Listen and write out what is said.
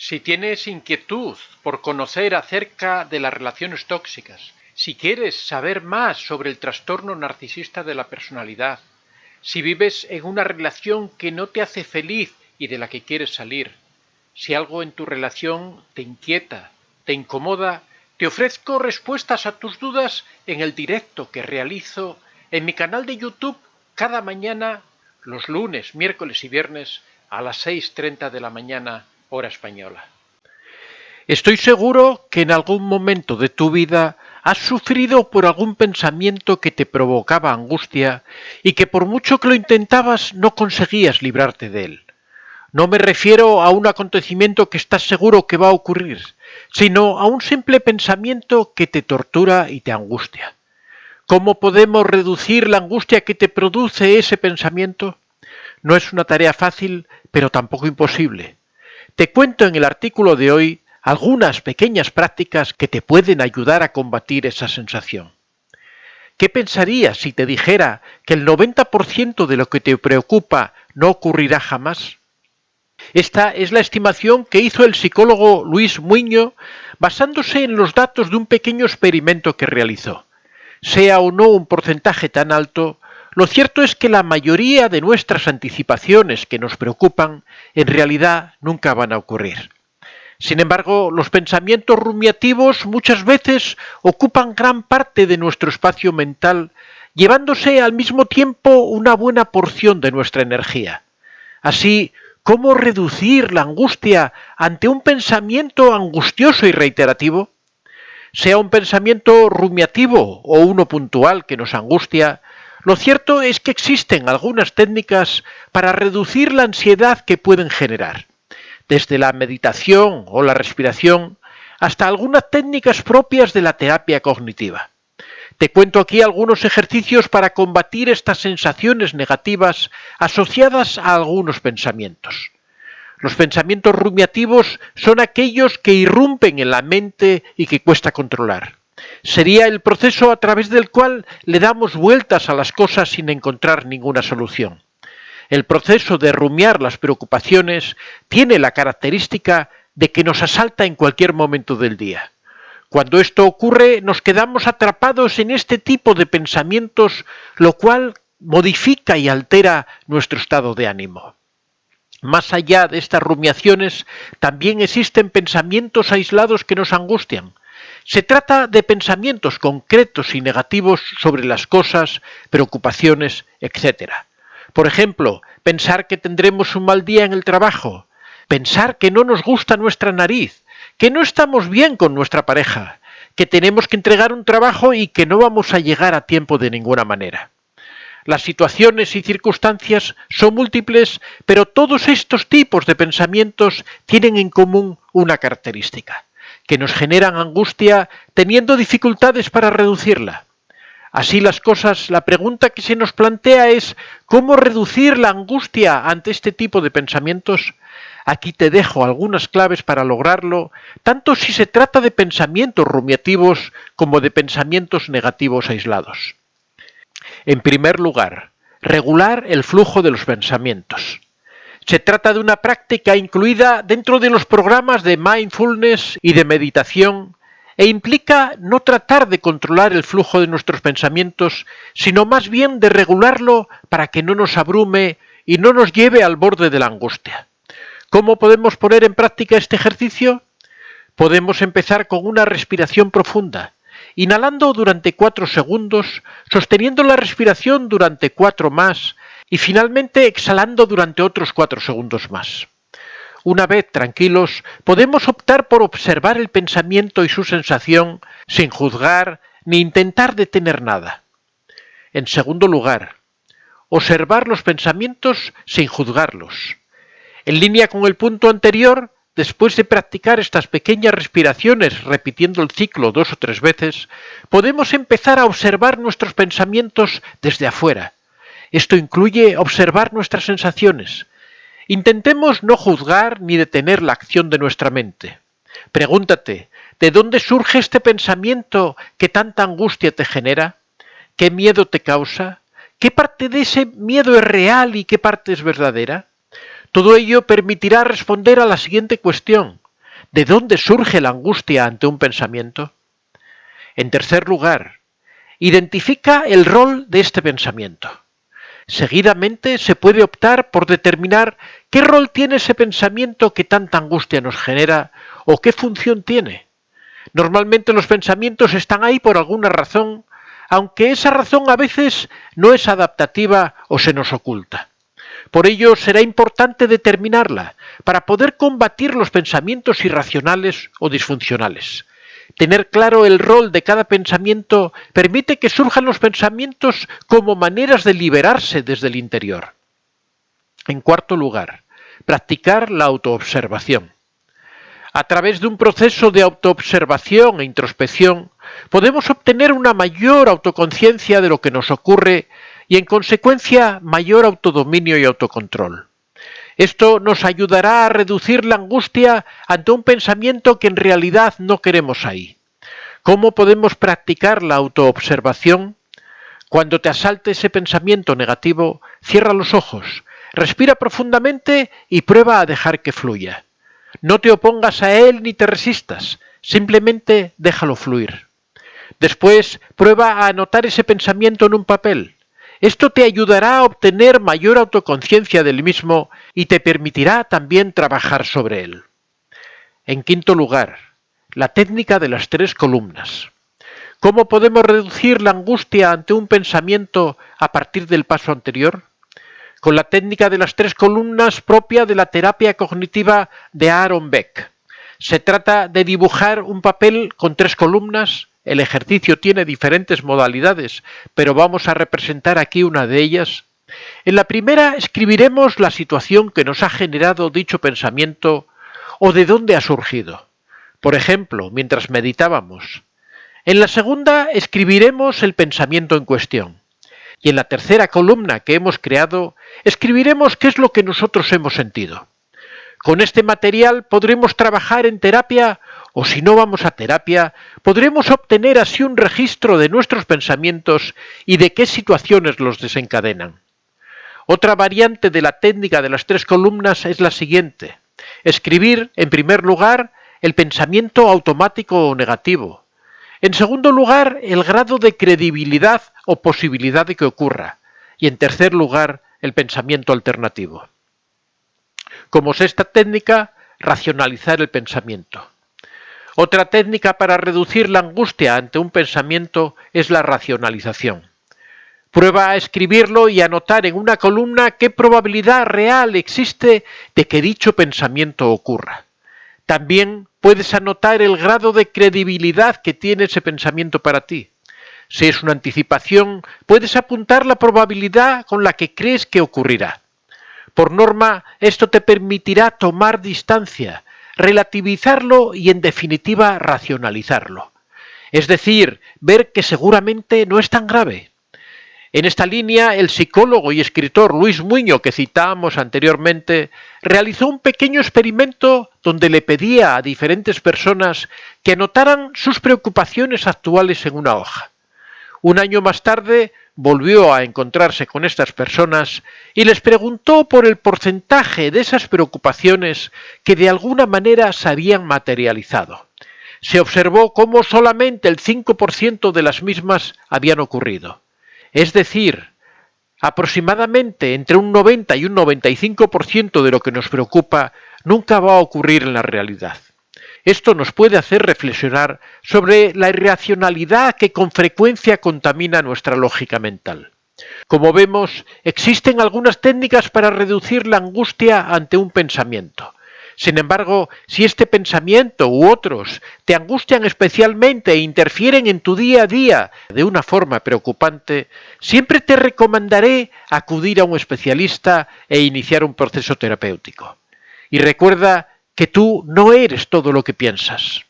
Si tienes inquietud por conocer acerca de las relaciones tóxicas, si quieres saber más sobre el trastorno narcisista de la personalidad, si vives en una relación que no te hace feliz y de la que quieres salir, si algo en tu relación te inquieta, te incomoda, te ofrezco respuestas a tus dudas en el directo que realizo en mi canal de YouTube cada mañana, los lunes, miércoles y viernes a las 6:30 de la mañana, hora española. Estoy seguro que en algún momento de tu vida has sufrido por algún pensamiento que te provocaba angustia y que por mucho que lo intentabas no conseguías librarte de él. No me refiero a un acontecimiento que estás seguro que va a ocurrir, sino a un simple pensamiento que te tortura y te angustia. ¿Cómo podemos reducir la angustia que te produce ese pensamiento? No es una tarea fácil, pero tampoco imposible. Te cuento en el artículo de hoy algunas pequeñas prácticas que te pueden ayudar a combatir esa sensación. ¿Qué pensarías si te dijera que el 90% de lo que te preocupa no ocurrirá jamás? Esta es la estimación que hizo el psicólogo Luis Muñoz basándose en los datos de un pequeño experimento que realizó. Sea o no un porcentaje tan alto, lo cierto es que la mayoría de nuestras anticipaciones que nos preocupan en realidad nunca van a ocurrir. Sin embargo, los pensamientos rumiativos muchas veces ocupan gran parte de nuestro espacio mental, llevándose al mismo tiempo una buena porción de nuestra energía. Así, ¿cómo reducir la angustia ante un pensamiento angustioso y reiterativo? Sea un pensamiento rumiativo o uno puntual que nos angustia, lo cierto es que existen algunas técnicas para reducir la ansiedad que pueden generar, desde la meditación o la respiración hasta algunas técnicas propias de la terapia cognitiva. Te cuento aquí algunos ejercicios para combatir estas sensaciones negativas asociadas a algunos pensamientos. Los pensamientos rumiativos son aquellos que irrumpen en la mente y que cuesta controlar. Sería el proceso a través del cual le damos vueltas a las cosas sin encontrar ninguna solución. El proceso de rumiar las preocupaciones tiene la característica de que nos asalta en cualquier momento del día. Cuando esto ocurre, nos quedamos atrapados en este tipo de pensamientos, lo cual modifica y altera nuestro estado de ánimo. Más allá de estas rumiaciones, también existen pensamientos aislados que nos angustian. Se trata de pensamientos concretos y negativos sobre las cosas, preocupaciones, etc. Por ejemplo, pensar que tendremos un mal día en el trabajo, pensar que no nos gusta nuestra nariz, que no estamos bien con nuestra pareja, que tenemos que entregar un trabajo y que no vamos a llegar a tiempo de ninguna manera. Las situaciones y circunstancias son múltiples, pero todos estos tipos de pensamientos tienen en común una característica, que nos generan angustia teniendo dificultades para reducirla. Así las cosas, la pregunta que se nos plantea es ¿cómo reducir la angustia ante este tipo de pensamientos? Aquí te dejo algunas claves para lograrlo, tanto si se trata de pensamientos rumiativos como de pensamientos negativos aislados. En primer lugar, regular el flujo de los pensamientos. Se trata de una práctica incluida dentro de los programas de mindfulness y de meditación e implica no tratar de controlar el flujo de nuestros pensamientos, sino más bien de regularlo para que no nos abrume y no nos lleve al borde de la angustia. ¿Cómo podemos poner en práctica este ejercicio? Podemos empezar con una respiración profunda, inhalando durante 4 segundos, sosteniendo la respiración durante 4 más y finalmente exhalando durante otros 4 segundos más. Una vez tranquilos, podemos optar por observar el pensamiento y su sensación sin juzgar ni intentar detener nada. En segundo lugar, observar los pensamientos sin juzgarlos. En línea con el punto anterior, después de practicar estas pequeñas respiraciones repitiendo el ciclo 2 o 3 veces, podemos empezar a observar nuestros pensamientos desde afuera. Esto incluye observar nuestras sensaciones. Intentemos no juzgar ni detener la acción de nuestra mente. Pregúntate, ¿de dónde surge este pensamiento que tanta angustia te genera? ¿Qué miedo te causa? ¿Qué parte de ese miedo es real y qué parte es verdadera? Todo ello permitirá responder a la siguiente cuestión. de dónde surge la angustia ante un pensamiento. En tercer lugar, identifica el rol de este pensamiento. Seguidamente se puede optar por determinar qué rol tiene ese pensamiento que tanta angustia nos genera o qué función tiene. Normalmente los pensamientos están ahí por alguna razón, aunque esa razón a veces no es adaptativa o se nos oculta. Por ello será importante determinarla para poder combatir los pensamientos irracionales o disfuncionales. Tener claro el rol de cada pensamiento permite que surjan los pensamientos como maneras de liberarse desde el interior. En cuarto lugar, practicar la autoobservación. A través de un proceso de autoobservación e introspección, podemos obtener una mayor autoconciencia de lo que nos ocurre y, en consecuencia, mayor autodominio y autocontrol. Esto nos ayudará a reducir la angustia ante un pensamiento que en realidad no queremos ahí. ¿Cómo podemos practicar la autoobservación? Cuando te asalte ese pensamiento negativo, cierra los ojos, respira profundamente y prueba a dejar que fluya. No te opongas a él ni te resistas, simplemente déjalo fluir. Después, prueba a anotar ese pensamiento en un papel. Esto te ayudará a obtener mayor autoconciencia del mismo y te permitirá también trabajar sobre él. En quinto lugar, la técnica de las 3 columnas. ¿Cómo podemos reducir la angustia ante un pensamiento a partir del paso anterior? Con la técnica de las 3 columnas propia de la terapia cognitiva de Aaron Beck. Se trata de dibujar un papel con 3 columnas. El ejercicio tiene diferentes modalidades, pero vamos a representar aquí una de ellas. En la primera escribiremos la situación que nos ha generado dicho pensamiento o de dónde ha surgido. Por ejemplo, mientras meditábamos. En la segunda escribiremos el pensamiento en cuestión. Y en la tercera columna que hemos creado, escribiremos qué es lo que nosotros hemos sentido. Con este material podremos trabajar en terapia o, si no vamos a terapia, podremos obtener así un registro de nuestros pensamientos y de qué situaciones los desencadenan. Otra variante de la técnica de las 3 columnas es la siguiente. Escribir, en primer lugar, el pensamiento automático o negativo. En segundo lugar, el grado de credibilidad o posibilidad de que ocurra. Y en tercer lugar, el pensamiento alternativo. Como sexta técnica, racionalizar el pensamiento. Otra técnica para reducir la angustia ante un pensamiento es la racionalización. Prueba a escribirlo y anotar en una columna qué probabilidad real existe de que dicho pensamiento ocurra. También puedes anotar el grado de credibilidad que tiene ese pensamiento para ti. Si es una anticipación, puedes apuntar la probabilidad con la que crees que ocurrirá. Por norma, esto te permitirá tomar distancia, relativizarlo y, en definitiva, racionalizarlo. Es decir, ver que seguramente no es tan grave. En esta línea, el psicólogo y escritor Luis Muño, que citábamos anteriormente, realizó un pequeño experimento donde le pedía a diferentes personas que anotaran sus preocupaciones actuales en una hoja. Un año más tarde, volvió a encontrarse con estas personas y les preguntó por el porcentaje de esas preocupaciones que de alguna manera se habían materializado. Se observó cómo solamente el 5% de las mismas habían ocurrido. Es decir, aproximadamente entre un 90 y un 95% de lo que nos preocupa nunca va a ocurrir en la realidad. Esto nos puede hacer reflexionar sobre la irracionalidad que con frecuencia contamina nuestra lógica mental. Como vemos, existen algunas técnicas para reducir la angustia ante un pensamiento. Sin embargo, si este pensamiento u otros te angustian especialmente e interfieren en tu día a día de una forma preocupante, siempre te recomendaré acudir a un especialista e iniciar un proceso terapéutico. Y recuerda que tú no eres todo lo que piensas.